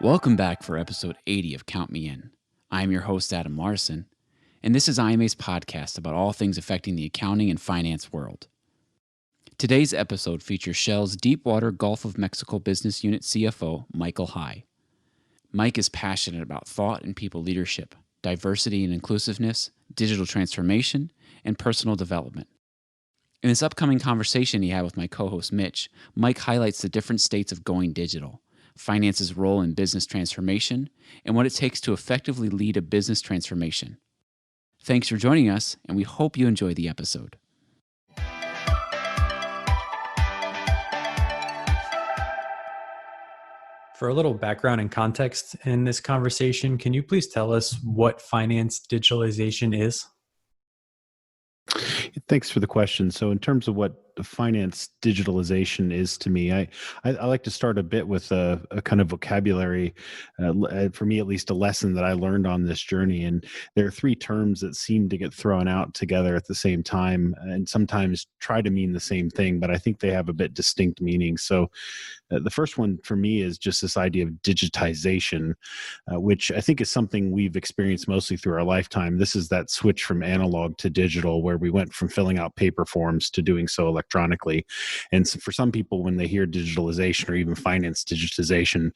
Welcome back for episode 80 of Count Me In. I'm your host, Adam Larson, and this is IMA's podcast about all things affecting the accounting and finance world. Today's episode features Shell's Deepwater Gulf of Mexico Business Unit CFO, Michael High. Mike is passionate about thought and people leadership, diversity and inclusiveness, digital transformation, and personal development. In this upcoming conversation he had with my co-host Mitch, Mike highlights the different states of going digital, finance's role in business transformation, and what it takes to effectively lead a business transformation. Thanks for joining us, and we hope you enjoy the episode. For a little background and context in this conversation, can you please tell us what finance digitalization is? Thanks for the question. So, in terms of what finance digitalization is to me, I like to start a bit with a kind of vocabulary, for me at least, a lesson that I learned on this journey. And there are three terms that seem to get thrown out together at the same time, and sometimes try to mean the same thing, but I think they have a bit distinct meaning. So, the first one for me is just this idea of digitization, which I think is something we've experienced mostly through our lifetime. This is that switch from analog to digital, where we went from filling out paper forms to doing so electronically. And so for some people, when they hear digitalization or even finance digitization,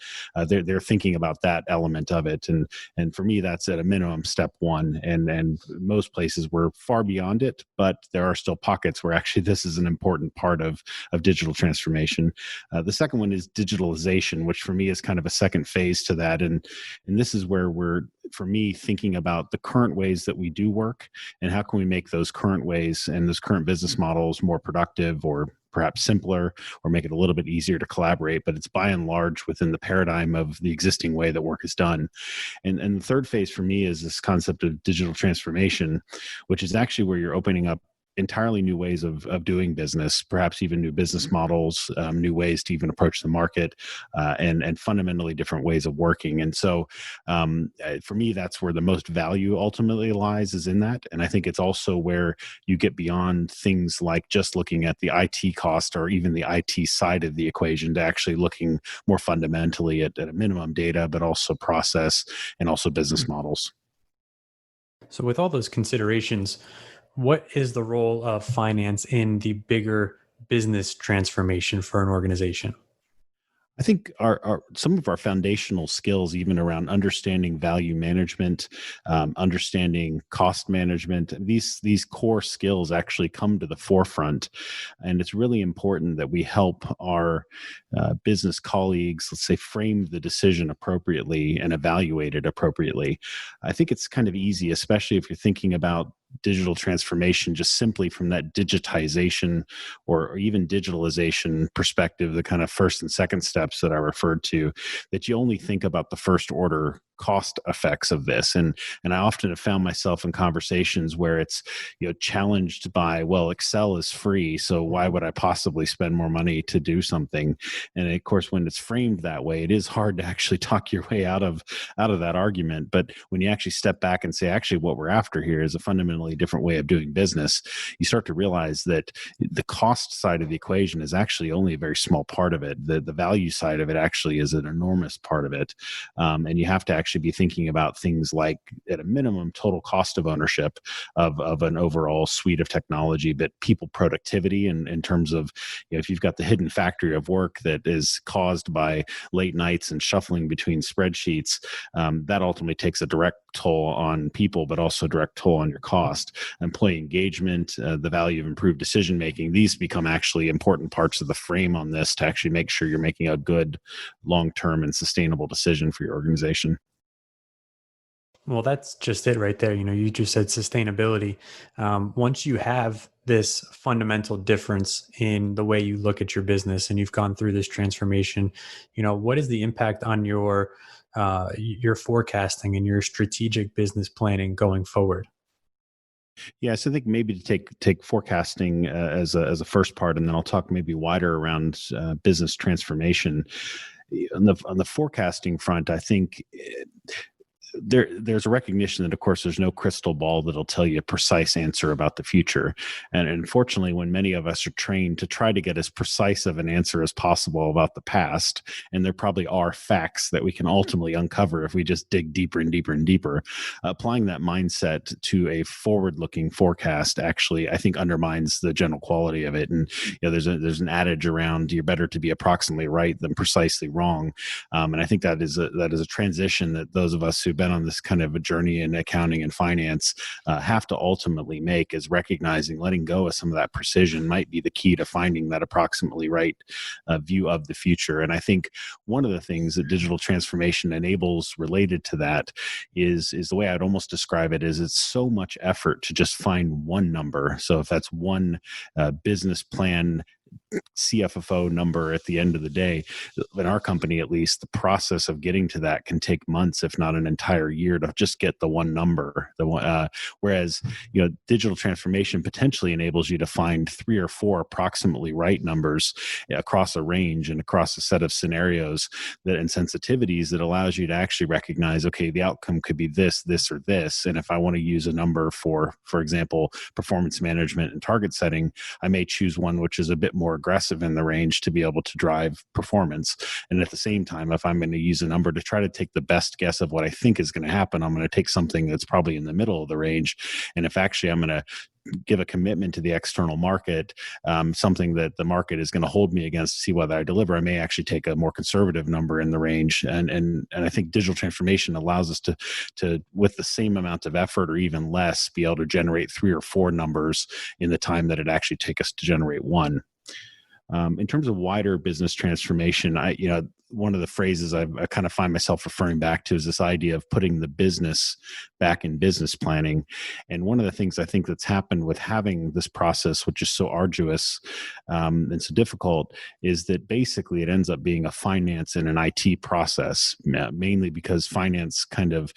they're thinking about that element of it. And for me, that's at a minimum step one. And most places we're far beyond it, but there are still pockets where actually this is an important part of digital transformation. The second one is digitalization, which for me is kind of a second phase to that. And this is where we're, for me, thinking about the current ways that we do work and how can we make those current ways and those current business models more productive or perhaps simpler, or make it a little bit easier to collaborate, but it's by and large within the paradigm of the existing way that work is done. And the third phase for me is this concept of digital transformation, which is actually where you're opening up entirely new ways of doing business, perhaps even new business models, new ways to even approach the market, and fundamentally different ways of working. And so for me, that's where the most value ultimately lies, is in that. And I think it's also where you get beyond things like just looking at the IT cost or even the IT side of the equation to actually looking more fundamentally at a minimum data, but also process and also business models. So, with all those considerations, what is the role of finance in the bigger business transformation for an organization? I think our some of our foundational skills, even around understanding value management, understanding cost management, these core skills actually come to the forefront, and it's really important that we help our business colleagues, let's say, frame the decision appropriately and evaluate it appropriately. I think it's kind of easy, especially if you're thinking about digital transformation just simply from that digitization or even digitalization perspective, the kind of first and second steps that I referred to, that you only think about the first order cost effects of this. And I often have found myself in conversations where it's, challenged by, well, Excel is free, so why would I possibly spend more money to do something? And of course, when it's framed that way, it is hard to actually talk your way out of that argument. But when you actually step back and say, actually, what we're after here is a fundamentally different way of doing business, you start to realize that the cost side of the equation is actually only a very small part of it. The value side of it actually is an enormous part of it. And you have to actually be thinking about things like, at a minimum, total cost of ownership of an overall suite of technology, but people productivity in terms of, if you've got the hidden factory of work that is caused by late nights and shuffling between spreadsheets, that ultimately takes a direct toll on people, but also direct toll on your cost. Employee engagement, the value of improved decision making, these become actually important parts of the frame on this to actually make sure you're making a good long-term and sustainable decision for your organization. Well, that's just it right there. You just said sustainability. Once you have this fundamental difference in the way you look at your business and you've gone through this transformation, what is the impact on your forecasting and your strategic business planning going forward? Yeah, so I think maybe to take forecasting as a first part, and then I'll talk maybe wider around business transformation. On the forecasting front, I think there's a recognition that, of course, there's no crystal ball that'll tell you a precise answer about the future. And unfortunately, when many of us are trained to try to get as precise of an answer as possible about the past, and there probably are facts that we can ultimately uncover if we just dig deeper and deeper and deeper, applying that mindset to a forward-looking forecast actually, I think, undermines the general quality of it. And there's an adage around, you're better to be approximately right than precisely wrong. And I think that is a transition that those of us who've been on this kind of a journey in accounting and finance have to ultimately make, is recognizing letting go of some of that precision might be the key to finding that approximately right view of the future. And I think one of the things that digital transformation enables related to that is the way I'd almost describe it is, it's so much effort to just find one number. So if that's one business plan CFFO number at the end of the day, in our company at least, the process of getting to that can take months, if not an entire year, to just get the one number. Whereas digital transformation potentially enables you to find 3 or 4 approximately right numbers across a range and across a set of scenarios and sensitivities that allows you to actually recognize, okay, the outcome could be this, this, or this. And if I want to use a number for example, performance management and target setting, I may choose one which is a bit more aggressive in the range to be able to drive performance. And at the same time, if I'm going to use a number to try to take the best guess of what I think is going to happen, I'm going to take something that's probably in the middle of the range. And if actually I'm going to give a commitment to the external market, something that the market is going to hold me against to see whether I deliver, I may actually take a more conservative number in the range. And I think digital transformation allows us to with the same amount of effort or even less, be able to generate 3 or 4 numbers in the time that it actually take us to generate one. In terms of wider business transformation, one of the phrases I kind of find myself referring back to is this idea of putting the business back in business planning. And one of the things I think that's happened with having this process, which is so arduous and so difficult, is that basically it ends up being a finance and an IT process, mainly because finance kind of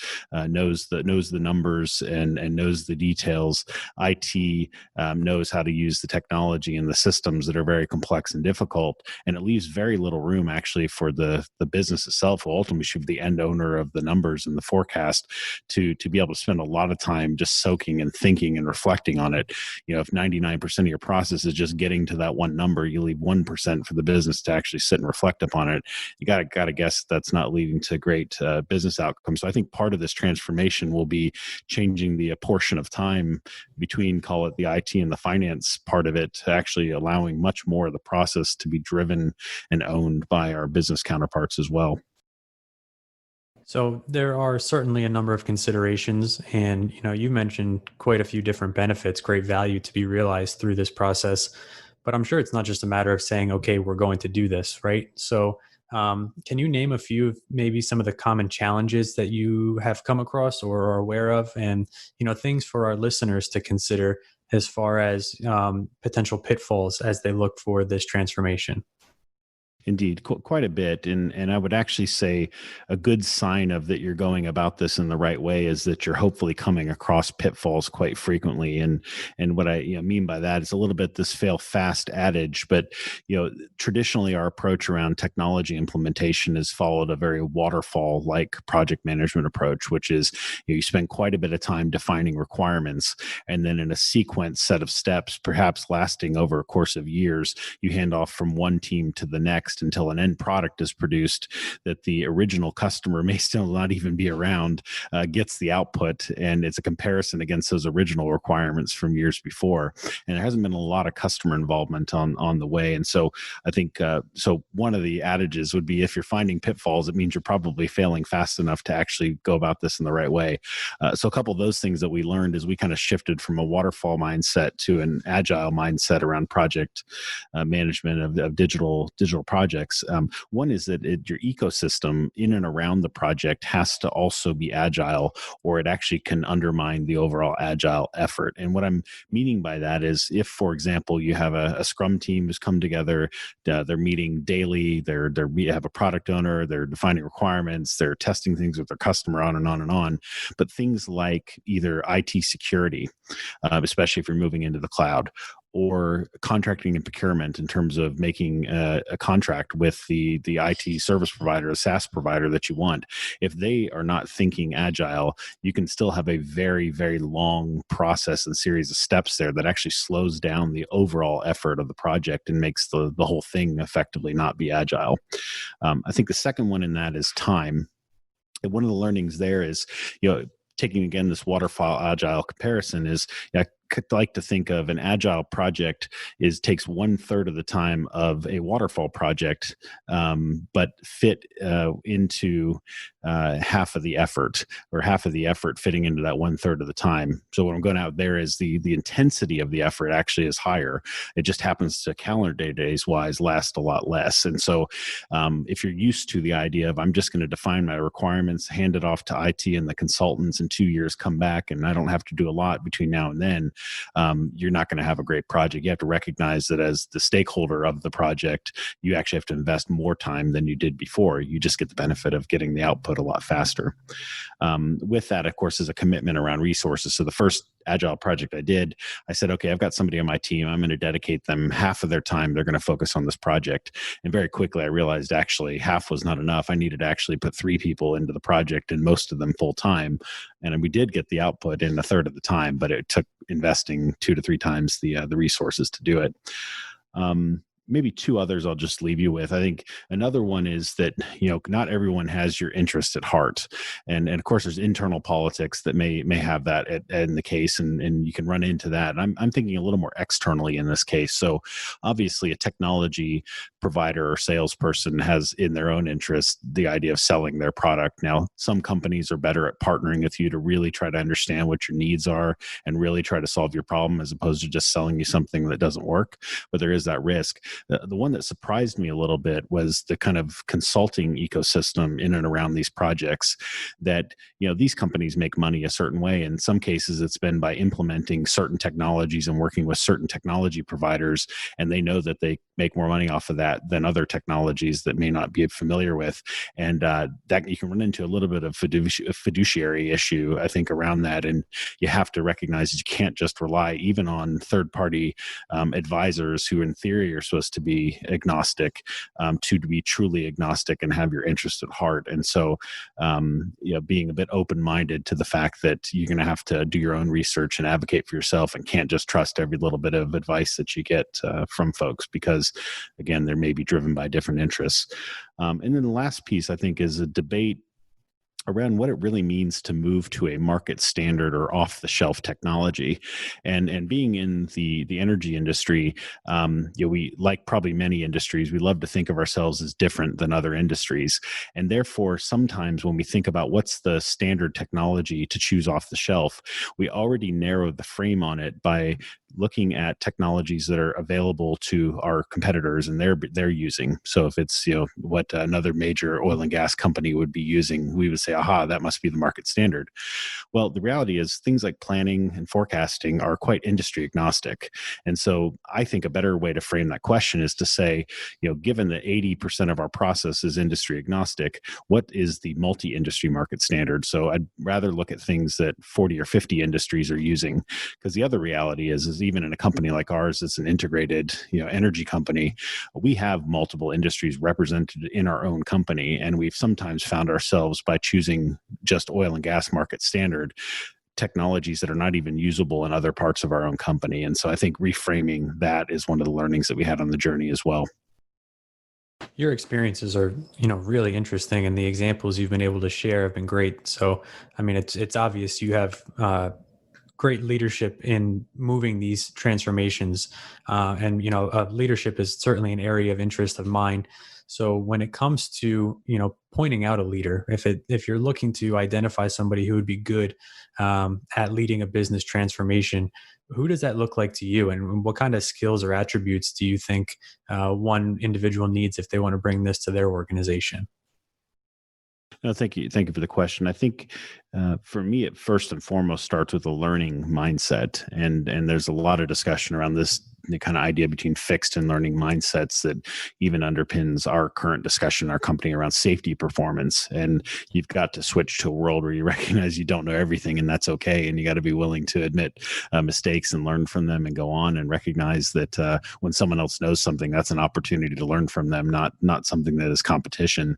knows the numbers and knows the details. IT knows how to use the technology and the systems that are very complex and difficult, and it leaves very little room actually for the business itself, who ultimately should be the end owner of the numbers and the forecast, to be able to spend a lot of time just soaking and thinking and reflecting on it. If 99% of your process is just getting to that one number, you leave 1% for the business to actually sit and reflect upon it. You got to guess that's not leading to great business outcomes. So I think part of this transformation will be changing the portion of time between, call it the IT and the finance part of it, to actually allowing much more of the process to be driven and owned by our business counterparts as well. So there are certainly a number of considerations, and you mentioned quite a few different benefits, great value to be realized through this process. But I'm sure it's not just a matter of saying, "Okay, we're going to do this," right? So, can you name a few of maybe some of the common challenges that you have come across or are aware of, and things for our listeners to consider as far as potential pitfalls as they look for this transformation? Indeed, quite a bit, and I would actually say a good sign of that you're going about this in the right way is that you're hopefully coming across pitfalls quite frequently. And what I mean by that is a little bit this fail fast adage, but traditionally our approach around technology implementation has followed a very waterfall like project management approach, which is you spend quite a bit of time defining requirements, and then in a sequence set of steps, perhaps lasting over a course of years, you hand off from one team to the next until an end product is produced that the original customer may still not even be around, gets the output, and it's a comparison against those original requirements from years before. And there hasn't been a lot of customer involvement on the way. And so I think so one of the adages would be, if you're finding pitfalls, it means you're probably failing fast enough to actually go about this in the right way. So a couple of those things that we learned is we kind of shifted from a waterfall mindset to an agile mindset around project management of digital projects. One is that your ecosystem in and around the project has to also be agile, or it actually can undermine the overall agile effort. And what I'm meaning by that is, if, for example, you have a Scrum team who's come together, they're meeting daily, they have a product owner, they're defining requirements, they're testing things with their customer, on and on and on. But things like either IT security, especially if you're moving into the cloud, or contracting and procurement in terms of making a contract with the IT service provider, a SaaS provider that you want. If they are not thinking agile, you can still have a very, very long process and series of steps there that actually slows down the overall effort of the project and makes the whole thing effectively not be agile. I think the second one in that is time. And one of the learnings there is, taking again this waterfall agile comparison is, I could like to think of an agile project takes 1/3 of the time of a waterfall project, but fit into half of the effort, or half of the effort fitting into that 1/3 of the time. So what I'm going out there is the intensity of the effort actually is higher. It just happens to calendar days wise last a lot less. And so if you're used to the idea of, I'm just going to define my requirements, hand it off to IT and the consultants in 2 years, come back, and I don't have to do a lot between now and then, you're not going to have a great project. You have to recognize that as the stakeholder of the project, you actually have to invest more time than you did before. You just get the benefit of getting the output a lot faster. With that, of course, is a commitment around resources. So the first agile project I did, I said, okay, I've got somebody on my team. I'm going to dedicate them half of their time. They're going to focus on this project. And very quickly, I realized actually half was not enough. I needed to actually put 3 people into the project, and most of them full time. And we did get the output in 1/3 of the time, but it took investing 2 to 3 times the resources to do it. Maybe 2 others I'll just leave you with. I think another one is that, not everyone has your interest at heart. And of course, there's internal politics that may have that in the case, and you can run into that. And I'm thinking a little more externally in this case. So obviously a technology provider or salesperson has in their own interest the idea of selling their product. Now, some companies are better at partnering with you to really try to understand what your needs are and really try to solve your problem, as opposed to just selling you something that doesn't work. But there is that risk. The one that surprised me a little bit was the kind of consulting ecosystem in and around these projects, that these companies make money a certain way. In some cases, it's been by implementing certain technologies and working with certain technology providers, and they know that they make more money off of that than other technologies that may not be familiar with. And that you can run into a little bit of fiduciary issue, I think, around that. And you have to recognize that you can't just rely even on third-party advisors who in theory are supposed to be agnostic, to be truly agnostic and have your interest at heart. And so being a bit open-minded to the fact that you're going to have to do your own research and advocate for yourself, and can't just trust every little bit of advice that you get from folks, because again, they may be driven by different interests. And then the last piece, I think, is a debate around what it really means to move to a market standard or off the shelf technology. And being in the energy industry, we, like probably many industries, we love to think of ourselves as different than other industries. And therefore, sometimes when we think about what's the standard technology to choose off the shelf, we already narrowed the frame on it by looking at technologies that are available to our competitors and they're using. So if it's what another major oil and gas company would be using, we would say, aha, that must be the market standard. Well, the reality is things like planning and forecasting are quite industry agnostic. And so I think a better way to frame that question is to say, given that 80% of our process is industry agnostic, what is the multi-industry market standard? So I'd rather look at things that 40 or 50 industries are using, because the other reality is even in a company like ours, it's an integrated energy company, we have multiple industries represented in our own company. And we've sometimes found ourselves, by choosing just oil and gas market standard, technologies that are not even usable in other parts of our own company. And so I think reframing that is one of the learnings that we had on the journey as well. Your experiences are, really interesting, and the examples you've been able to share have been great. So, I mean, it's obvious you have great leadership in moving these transformations, and leadership is certainly an area of interest of mine. So when it comes to pointing out a leader, if you're looking to identify somebody who would be good at leading a business transformation, who does that look like to you, and what kind of skills or attributes do you think one individual needs if they want to bring this to their organization? No, thank you. Thank you for the question. I think for me, it first and foremost starts with a learning mindset, and there's a lot of discussion around this the kind of idea between fixed and learning mindsets that even underpins our current discussion in our company around safety performance. And you've got to switch to a world where you recognize you don't know everything, and that's okay. And you got to be willing to admit mistakes and learn from them and go on, and recognize that when someone else knows something, that's an opportunity to learn from them, not something that is competition.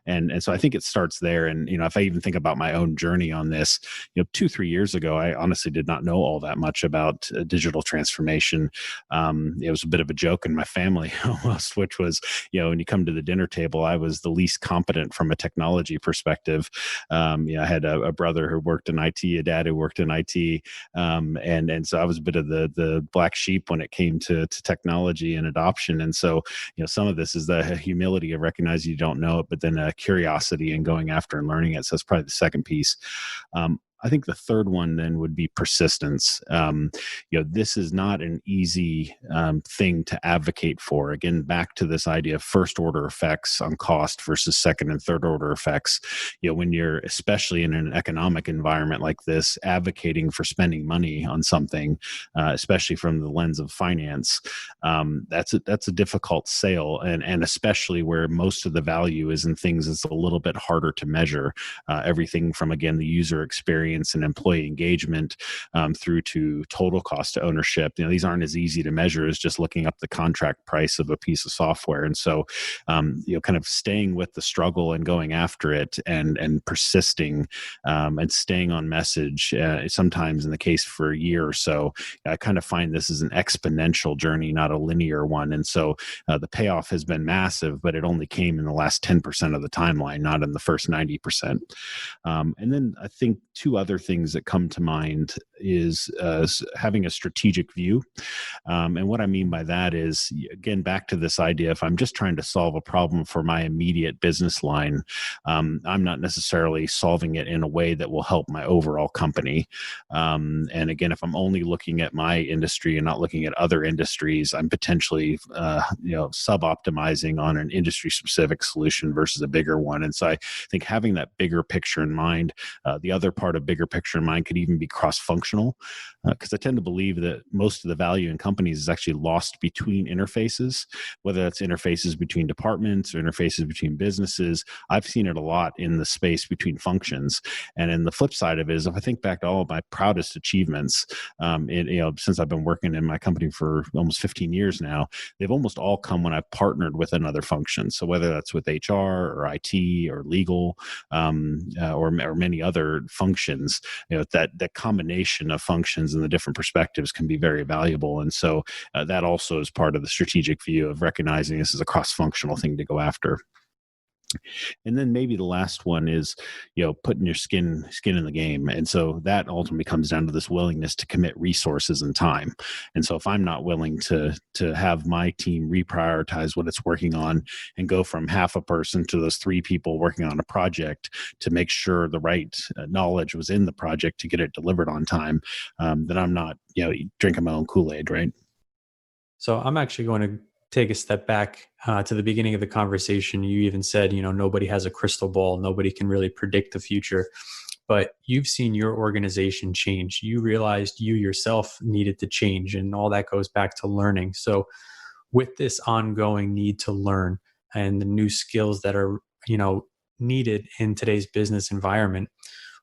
And so I think it starts there. And if I even think about my own journey on this, 2-3 years ago, I honestly did not know all that much about digital transformation. It was a bit of a joke in my family almost, which was, when you come to the dinner table, I was the least competent from a technology perspective. I had a brother who worked in IT, a dad who worked in IT, and so I was a bit of the black sheep when it came to technology and adoption. And so, some of this is the humility of recognizing you don't know it, but then curiosity and going after and learning it. So that's probably the second piece. I think the third one then would be persistence. This is not an easy thing to advocate for. Again, back to this idea of first order effects on cost versus second and third order effects. When you're, especially in an economic environment like this, advocating for spending money on something, especially from the lens of finance, that's a difficult sale, and especially where most of the value is in things that's a little bit harder to measure. Everything from, again, the user experience and employee engagement through to total cost of ownership. These aren't as easy to measure as just looking up the contract price of a piece of software. And so, kind of staying with the struggle and going after it, and persisting, and staying on message. Sometimes, in the case for a year or so, I kind of find this is an exponential journey, not a linear one. And so, the payoff has been massive, but it only came in the last 10% of the timeline, not in the first 90%. And then I think two other things that come to mind is having a strategic view. And what I mean by that is, again, back to this idea, if I'm just trying to solve a problem for my immediate business line, I'm not necessarily solving it in a way that will help my overall company. And again, if I'm only looking at my industry and not looking at other industries, I'm potentially sub-optimizing on an industry-specific solution versus a bigger one. And so I think having that bigger picture in mind, the other part of bigger picture in mind could even be cross-functional, because I tend to believe that most of the value in companies is actually lost between interfaces, whether that's interfaces between departments or interfaces between businesses. I've seen it a lot in the space between functions. And then the flip side of it is, if I think back to all of my proudest achievements, since I've been working in my company for almost 15 years now, they've almost all come when I've partnered with another function. So whether that's with HR or IT or legal, or many other functions, that combination of functions and the different perspectives can be very valuable. And so that also is part of the strategic view of recognizing this is a cross-functional thing to go after. And then maybe the last one is, putting your skin in the game. And so that ultimately comes down to this willingness to commit resources and time. And so if I'm not willing to have my team reprioritize what it's working on and go from half a person to those 3 people working on a project to make sure the right knowledge was in the project to get it delivered on time, then I'm not, drinking my own Kool-Aid, right? So I'm actually going to take a step back to the beginning of the conversation. You even said, nobody has a crystal ball. Nobody can really predict the future. But you've seen your organization change. You realized you yourself needed to change, and all that goes back to learning. So with this ongoing need to learn and the new skills that are, needed in today's business environment,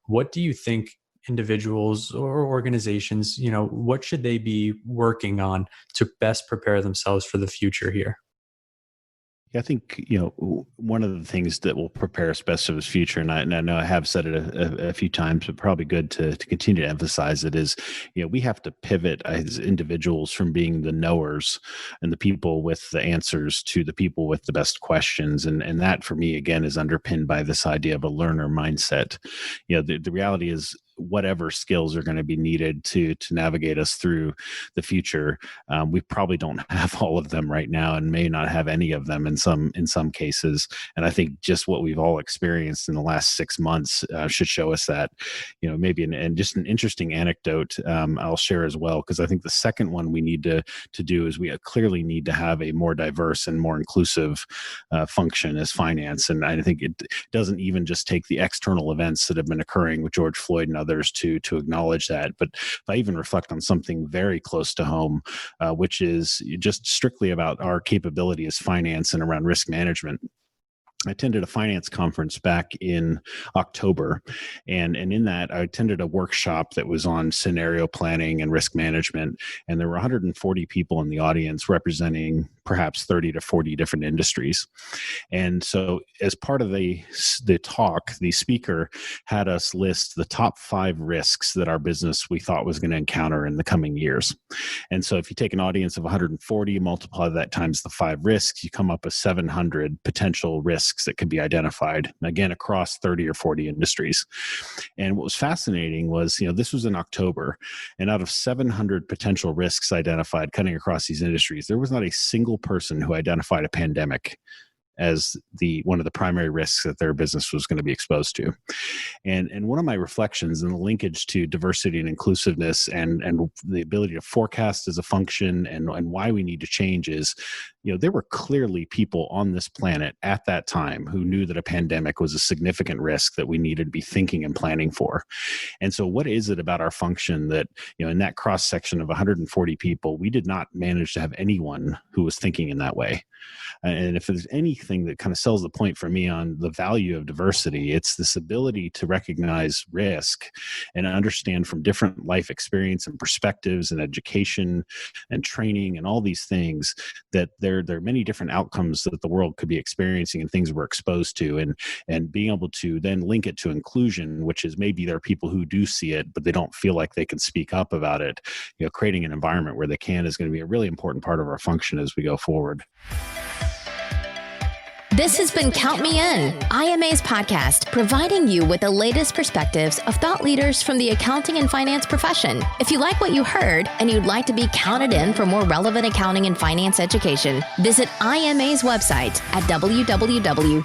what do you think individuals or organizations, what should they be working on to best prepare themselves for the future here? Yeah, I think one of the things that will prepare us best for this future, and I know I have said it a few times, but probably good to continue to emphasize it, is we have to pivot as individuals from being the knowers and the people with the answers to the people with the best questions, and that for me again is underpinned by this idea of a learner mindset. The reality is, whatever skills are going to be needed to navigate us through the future, we probably don't have all of them right now, and may not have any of them in some cases. And I think just what we've all experienced in the last 6 months should show us that. Maybe and just an interesting anecdote I'll share as well, because I think the second one we need to do is we clearly need to have a more diverse and more inclusive function as finance. And I think it doesn't even just take the external events that have been occurring with George Floyd and others to acknowledge that. But if I even reflect on something very close to home, which is just strictly about our capability as finance and around risk management. I attended a finance conference back in October, and in that I attended a workshop that was on scenario planning and risk management, and there were 140 people in the audience representing perhaps 30 to 40 different industries. And so as part of the talk, the speaker had us list the top 5 risks that our business we thought was going to encounter in the coming years. And so if you take an audience of 140, multiply that times the 5 risks, you come up with 700 potential risks that could be identified, again, across 30 or 40 industries. And what was fascinating was, this was in October, and out of 700 potential risks identified cutting across these industries, there was not a single person who identified a pandemic as one of the primary risks that their business was going to be exposed to. And one of my reflections and the linkage to diversity and inclusiveness and the ability to forecast as a function and why we need to change is, there were clearly people on this planet at that time who knew that a pandemic was a significant risk that we needed to be thinking and planning for. And so what is it about our function that, in that cross section of 140 people, we did not manage to have anyone who was thinking in that way? And if there's anything that kind of sells the point for me on the value of diversity, it's this ability to recognize risk and understand from different life experience and perspectives and education and training and all these things that there are many different outcomes that the world could be experiencing and things we're exposed to, and being able to then link it to inclusion, which is maybe there are people who do see it, but they don't feel like they can speak up about it. Creating an environment where they can is going to be a really important part of our function as we go forward. This has been Count Me In, IMA's podcast, providing you with the latest perspectives of thought leaders from the accounting and finance profession. If you like what you heard and you'd like to be counted in for more relevant accounting and finance education, visit IMA's website at www.imanet.org.